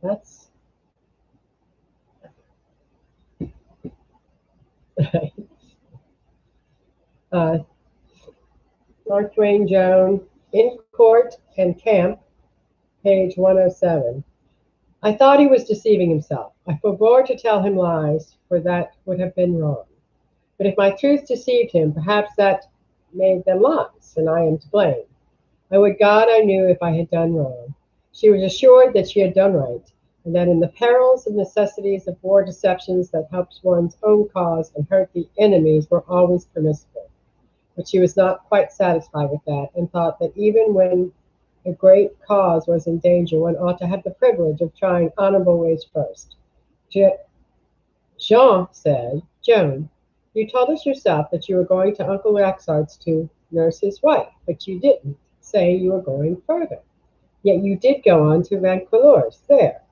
That's uh, Mark Twain, Joan, in court and camp, page 107. I thought he was deceiving himself. I forbore to tell him lies, for that would have been wrong. But if my truth deceived him, perhaps that made them lies, and I am to blame. I would God I knew if I had done wrong. She was assured that she had done right, and that in the perils and necessities of war deceptions that helped one's own cause and hurt the enemies were always permissible. But she was not quite satisfied with that, and thought that even when a great cause was in danger, one ought to have the privilege of trying honorable ways first. Jean said, Joan, you told us yourself that you were going to Uncle Laxart's to nurse his wife, but you didn't say you were going further. Yet you did go on to Vanquillore's. There.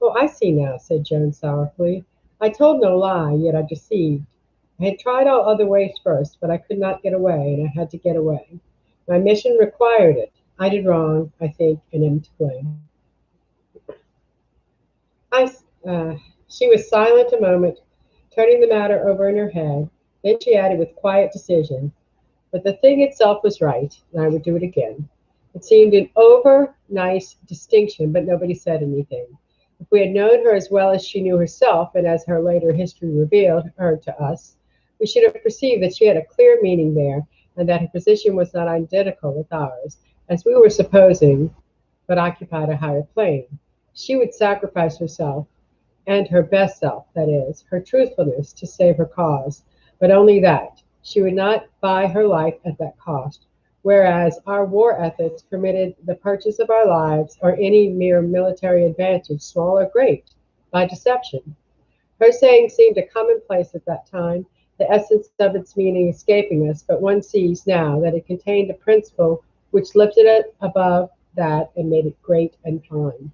Oh, I see now, said Joan sorrowfully. I told no lie, yet I deceived. I had tried all other ways first, but I could not get away, and I had to get away. My mission required it. I did wrong, I think, and am to blame. I, uh, she was silent a moment, turning the matter over in her head. Then she added with quiet decision, but the thing itself was right, and I would do it again. It seemed an over nice distinction, but nobody said anything. If we had known her as well as she knew herself, and as her later history revealed her to us, we should have perceived that she had a clear meaning there, and that her position was not identical with ours, as we were supposing, but occupied a higher plane. She would sacrifice herself, and her best self, that is, her truthfulness, to save her cause, but only that. She would not buy her life at that cost, whereas our war ethics permitted the purchase of our lives, or any mere military advantage, small or great, by deception. Her saying seemed a commonplace at that time, the essence of its meaning escaping us, but one sees now that it contained a principle which lifted it above that and made it great and fine.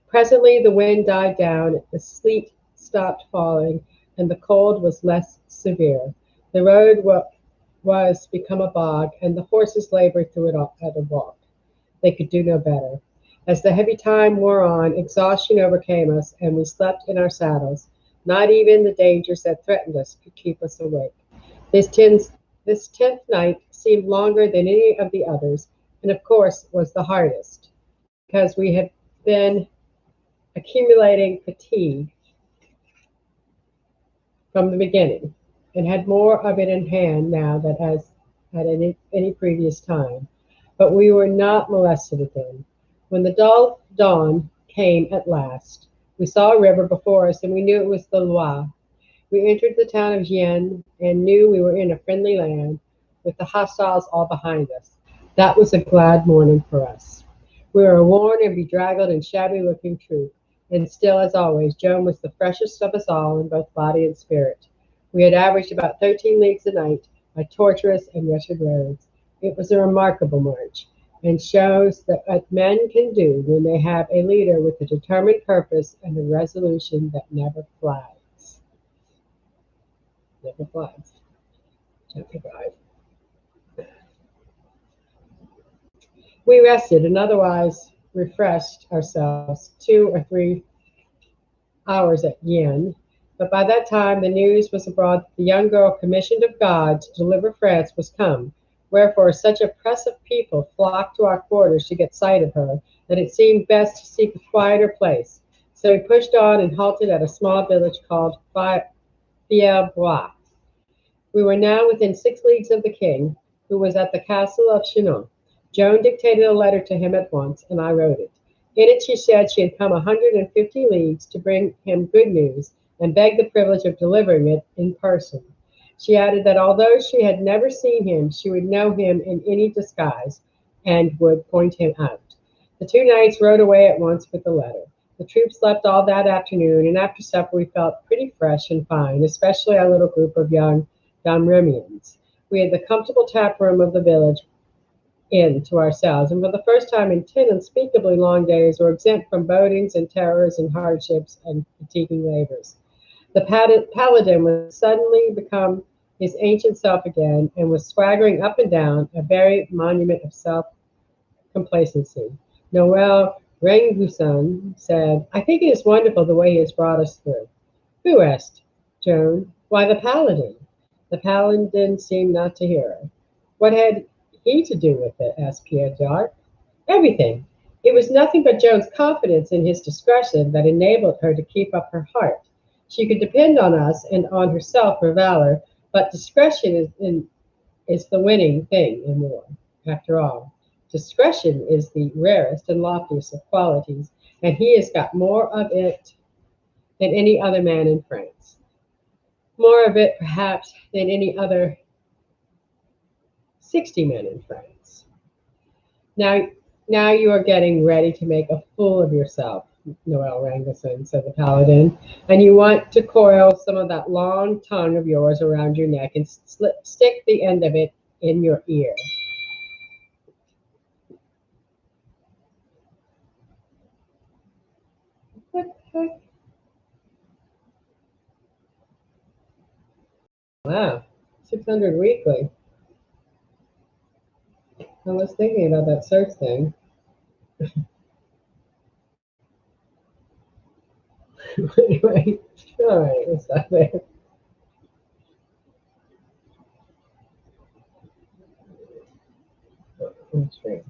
Presently the wind died down, the sleet stopped falling, and the cold was less severe. The road was become a bog, and the horses labored through it at a walk. They could do no better. As the heavy time wore on, exhaustion overcame us, and we slept in our saddles. Not even the dangers that threatened us could keep us awake. This tenth night seemed longer than any of the others, and of course was the hardest, because we had been accumulating fatigue from the beginning, and had more of it in hand now than as at any previous time. But we were not molested again. When the dull dawn came at last, we saw a river before us, and we knew it was the Loire. We entered the town of Gien, and knew we were in a friendly land, with the hostiles all behind us. That was a glad morning for us. We were a worn and bedraggled and shabby-looking troop, and still, as always, Joan was the freshest of us all in both body and spirit. We had averaged about 13 leagues a night by tortuous and wretched roads. It was a remarkable march, and shows that what men can do when they have a leader with a determined purpose and a resolution that never flags. Never flags. Chapter 5. We rested and otherwise refreshed ourselves 2 or 3 hours at Yen, but by that time the news was abroad that the young girl commissioned of God to deliver France was come, wherefore such a press of people flocked to our quarters to get sight of her that it seemed best to seek a quieter place. So we pushed on and halted at a small village called Fierbois. We were now within 6 leagues of the king, who was at the castle of Chinon. Joan dictated a letter to him at once, and I wrote it. In it she said she had come 150 leagues to bring him good news, and begged the privilege of delivering it in person. She added that although she had never seen him, she would know him in any disguise, and would point him out. The 2 knights rode away at once with the letter. The troop slept all that afternoon, and after supper we felt pretty fresh and fine, especially our little group of young Domremians. We had the comfortable tap room of the village inn to ourselves, and for the first time in 10 unspeakably long days were exempt from bodings and terrors and hardships and fatiguing labors. The paladin was suddenly become his ancient self again, and was swaggering up and down, a very monument of self-complacency. Noel Rangusan said, I think it is wonderful the way he has brought us through. Who asked? Joan. Why, the paladin. The paladin seemed not to hear her. What had he to do with it? Asked Pierre Dart. Everything. It was nothing but Joan's confidence in his discretion that enabled her to keep up her heart. She could depend on us and on herself for valor, but discretion is the winning thing in war. After all, discretion is the rarest and loftiest of qualities, and he has got more of it than any other man in France. More of it, perhaps, than any other 60 men in France. Now, now you are getting ready to make a fool of yourself, Noel Rangelson, said the paladin, and you want to coil some of that long tongue of yours around your neck and stick the end of it in your ear. What the heck? Wow, 600 weekly. I was thinking about that search thing. Anyway, all right, we'll stop there. That's great.